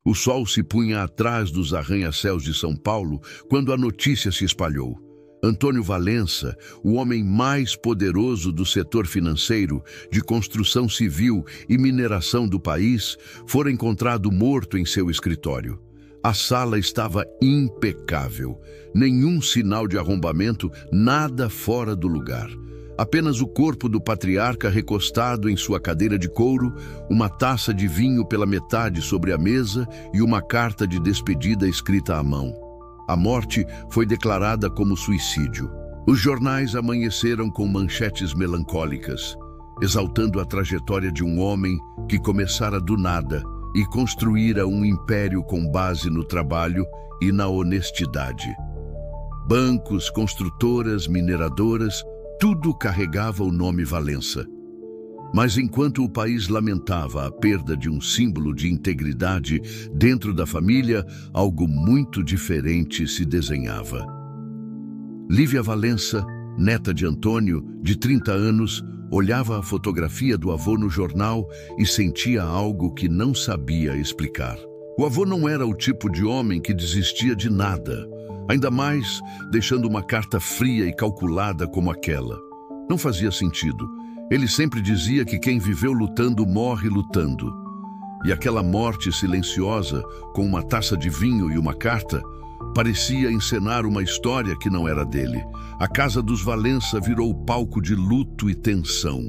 O sol se punha atrás dos arranha-céus de São Paulo quando a notícia se espalhou. Antônio Valença, o homem mais poderoso do setor financeiro, de construção civil e mineração do país, fora encontrado morto em seu escritório. A sala estava impecável. Nenhum sinal de arrombamento, nada fora do lugar. Apenas o corpo do patriarca recostado em sua cadeira de couro, uma taça de vinho pela metade sobre a mesa e uma carta de despedida escrita à mão. A morte foi declarada como suicídio. Os jornais amanheceram com manchetes melancólicas, exaltando a trajetória de um homem que começara do nada e construíra um império com base no trabalho e na honestidade. Bancos, construtoras, mineradoras, tudo carregava o nome Valença. Mas enquanto o país lamentava a perda de um símbolo de integridade dentro da família, algo muito diferente se desenhava. Lívia Valença, neta de Antônio, de 30 anos, olhava a fotografia do avô no jornal e sentia algo que não sabia explicar. O avô não era o tipo de homem que desistia de nada, ainda mais deixando uma carta fria e calculada como aquela. Não fazia sentido. Ele sempre dizia que quem viveu lutando morre lutando. E aquela morte silenciosa, com uma taça de vinho e uma carta, parecia encenar uma história que não era dele. A casa dos Valença virou palco de luto e tensão.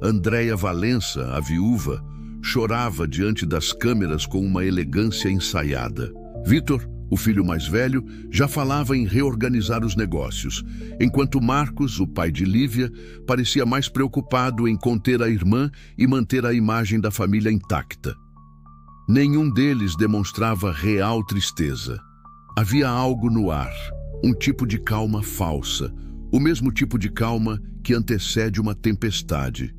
Andréia Valença, a viúva, chorava diante das câmeras com uma elegância ensaiada. Vitor, o filho mais velho, já falava em reorganizar os negócios, enquanto Marcos, o pai de Lívia, parecia mais preocupado em conter a irmã e manter a imagem da família intacta. Nenhum deles demonstrava real tristeza. Havia algo no ar, um tipo de calma falsa, o mesmo tipo de calma que antecede uma tempestade.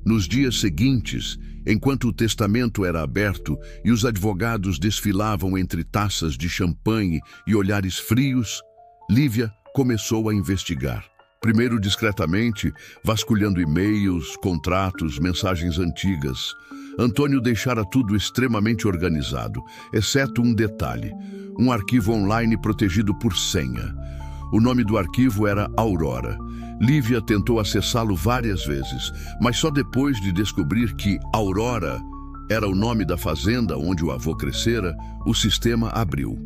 Nos dias seguintes, enquanto o testamento era aberto e os advogados desfilavam entre taças de champanhe e olhares frios, Lívia começou a investigar. Primeiro discretamente, vasculhando e-mails, contratos, mensagens antigas. Antônio deixara tudo extremamente organizado, exceto um detalhe: um arquivo online protegido por senha. O nome do arquivo era Aurora. Lívia tentou acessá-lo várias vezes, mas só depois de descobrir que Aurora era o nome da fazenda onde o avô crescera, o sistema abriu.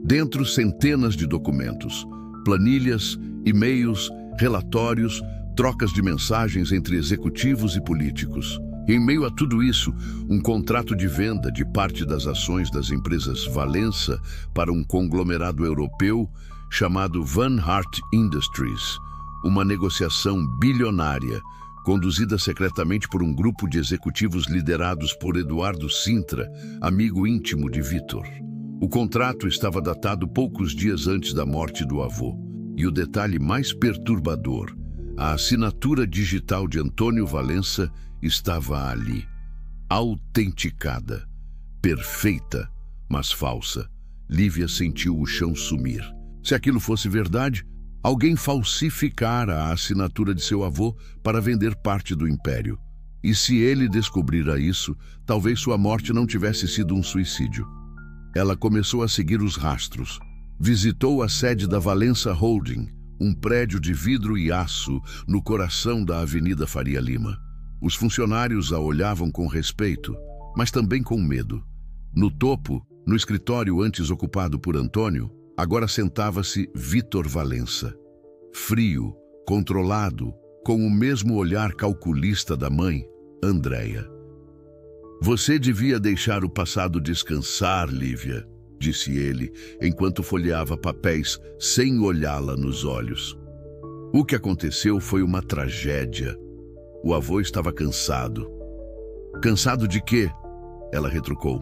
Dentro, centenas de documentos, planilhas, e-mails, relatórios, trocas de mensagens entre executivos e políticos. Em meio a tudo isso, um contrato de venda de parte das ações das empresas Valença para um conglomerado europeu chamado Van Hart Industries, uma negociação bilionária, conduzida secretamente por um grupo de executivos liderados por Eduardo Sintra, amigo íntimo de Vitor. O contrato estava datado poucos dias antes da morte do avô. E o detalhe mais perturbador, a assinatura digital de Antônio Valença estava ali, autenticada, perfeita, mas falsa. Lívia sentiu o chão sumir. Se aquilo fosse verdade, alguém falsificara a assinatura de seu avô para vender parte do império. E se ele descobrira isso, talvez sua morte não tivesse sido um suicídio. Ela começou a seguir os rastros. Visitou a sede da Valença Holding, um prédio de vidro e aço no coração da Avenida Faria Lima. Os funcionários a olhavam com respeito, mas também com medo. No topo, no escritório antes ocupado por Antônio, agora sentava-se Vitor Valença. Frio, controlado, com o mesmo olhar calculista da mãe, Andréia. Você devia deixar o passado descansar, Lívia, disse ele, enquanto folheava papéis sem olhá-la nos olhos. O que aconteceu foi uma tragédia. O avô estava cansado. Cansado de quê? Ela retrucou.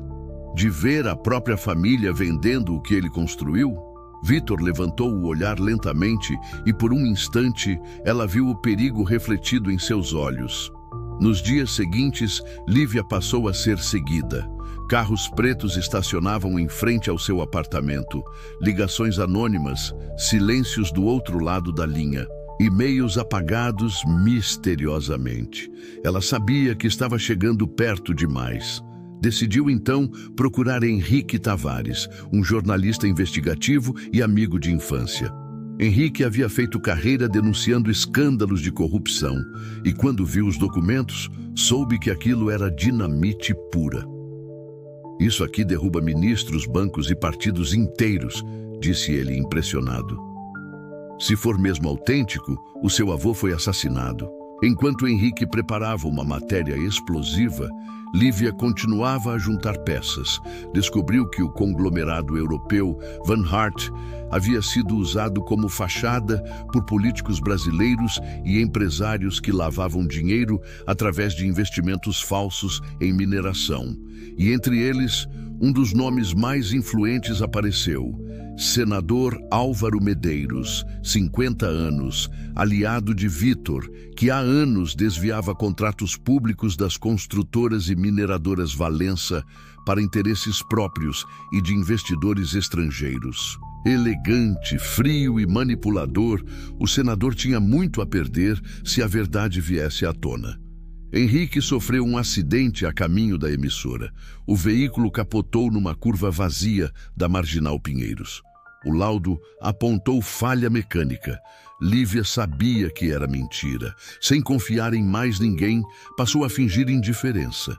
De ver a própria família vendendo o que ele construiu? Vitor levantou o olhar lentamente e por um instante ela viu o perigo refletido em seus olhos. Nos dias seguintes, Lívia passou a ser seguida. Carros pretos estacionavam em frente ao seu apartamento. Ligações anônimas, silêncios do outro lado da linha. E-mails apagados misteriosamente. Ela sabia que estava chegando perto demais. Decidiu então procurar Henrique Tavares, um jornalista investigativo e amigo de infância. Henrique havia feito carreira denunciando escândalos de corrupção e, quando viu os documentos, soube que aquilo era dinamite pura. "Isso aqui derruba ministros, bancos e partidos inteiros", disse ele impressionado. "Se for mesmo autêntico, o seu avô foi assassinado." Enquanto Henrique preparava uma matéria explosiva, Lívia continuava a juntar peças. Descobriu que o conglomerado europeu Van Hart havia sido usado como fachada por políticos brasileiros e empresários que lavavam dinheiro através de investimentos falsos em mineração. E entre eles, um dos nomes mais influentes apareceu: Senador Álvaro Medeiros, 50 anos, aliado de Vítor, que há anos desviava contratos públicos das construtoras e mineradoras Valença para interesses próprios e de investidores estrangeiros. Elegante, frio e manipulador, o senador tinha muito a perder se a verdade viesse à tona. Henrique sofreu um acidente a caminho da emissora. O veículo capotou numa curva vazia da Marginal Pinheiros. O laudo apontou falha mecânica. Lívia sabia que era mentira. Sem confiar em mais ninguém, passou a fingir indiferença.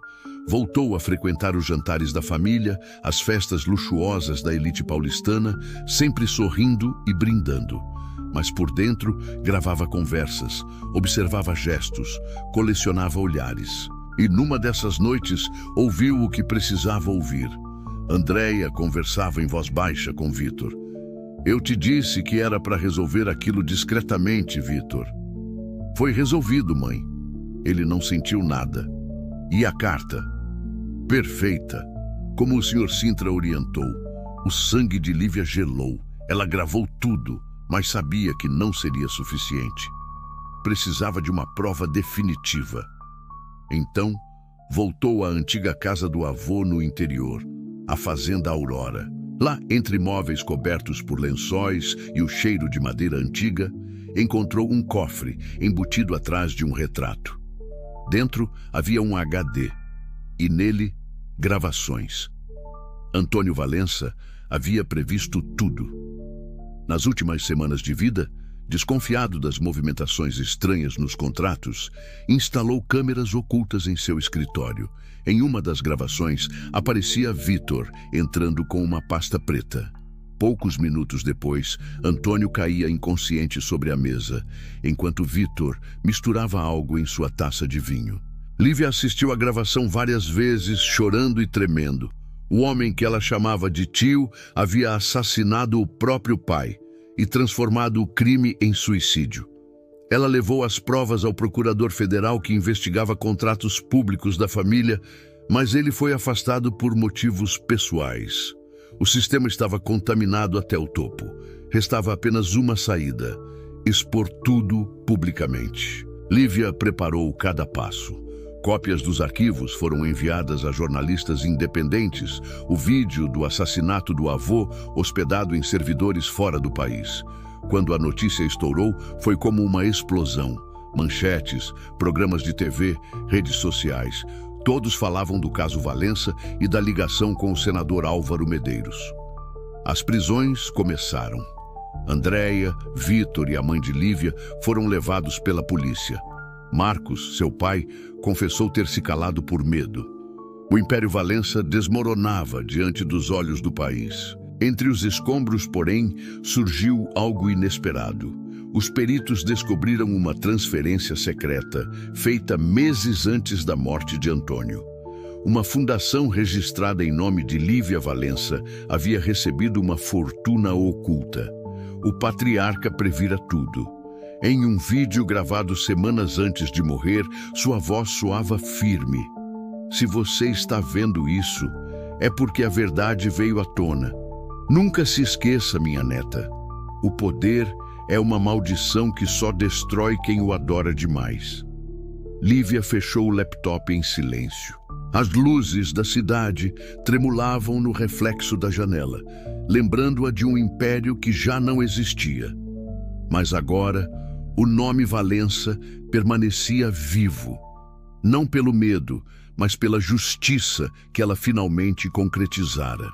Voltou a frequentar os jantares da família, as festas luxuosas da elite paulistana, sempre sorrindo e brindando. Mas por dentro gravava conversas, observava gestos, colecionava olhares. E numa dessas noites ouviu o que precisava ouvir. Andréia conversava em voz baixa com Vítor. "Eu te disse que era para resolver aquilo discretamente, Vítor." "Foi resolvido, mãe." Ele não sentiu nada. "E a carta?" "Perfeita, como o Sr. Sintra orientou." O sangue de Lívia gelou. Ela gravou tudo, mas sabia que não seria suficiente. Precisava de uma prova definitiva. Então, voltou à antiga casa do avô no interior, a Fazenda Aurora. Lá, entre móveis cobertos por lençóis e o cheiro de madeira antiga, encontrou um cofre embutido atrás de um retrato. Dentro havia um HD e nele gravações. Antônio Valença havia previsto tudo. Nas últimas semanas de vida, desconfiado das movimentações estranhas nos contratos, instalou câmeras ocultas em seu escritório. Em uma das gravações, aparecia Vítor entrando com uma pasta preta. Poucos minutos depois, Antônio caía inconsciente sobre a mesa, enquanto Vítor misturava algo em sua taça de vinho. Lívia assistiu à gravação várias vezes, chorando e tremendo. O homem que ela chamava de tio havia assassinado o próprio pai e transformado o crime em suicídio. Ela levou as provas ao procurador federal que investigava contratos públicos da família, mas ele foi afastado por motivos pessoais. O sistema estava contaminado até o topo. Restava apenas uma saída: expor tudo publicamente. Lívia preparou cada passo. Cópias dos arquivos foram enviadas a jornalistas independentes, o vídeo do assassinato do avô hospedado em servidores fora do país. Quando a notícia estourou, foi como uma explosão. Manchetes, programas de TV, redes sociais. Todos falavam do caso Valença e da ligação com o senador Álvaro Medeiros. As prisões começaram. Andréia, Vítor e a mãe de Lívia foram levados pela polícia. Marcos, seu pai, confessou ter se calado por medo. O Império Valença desmoronava diante dos olhos do país. Entre os escombros, porém, surgiu algo inesperado. Os peritos descobriram uma transferência secreta, feita meses antes da morte de Antônio. Uma fundação registrada em nome de Lívia Valença havia recebido uma fortuna oculta. O patriarca previra tudo. Em um vídeo gravado semanas antes de morrer, sua voz soava firme. "Se você está vendo isso, é porque a verdade veio à tona. Nunca se esqueça, minha neta. O poder é uma maldição que só destrói quem o adora demais." Lívia fechou o laptop em silêncio. As luzes da cidade tremulavam no reflexo da janela, lembrando-a de um império que já não existia. Mas agora, o nome Valença permanecia vivo, não pelo medo, mas pela justiça que ela finalmente concretizara.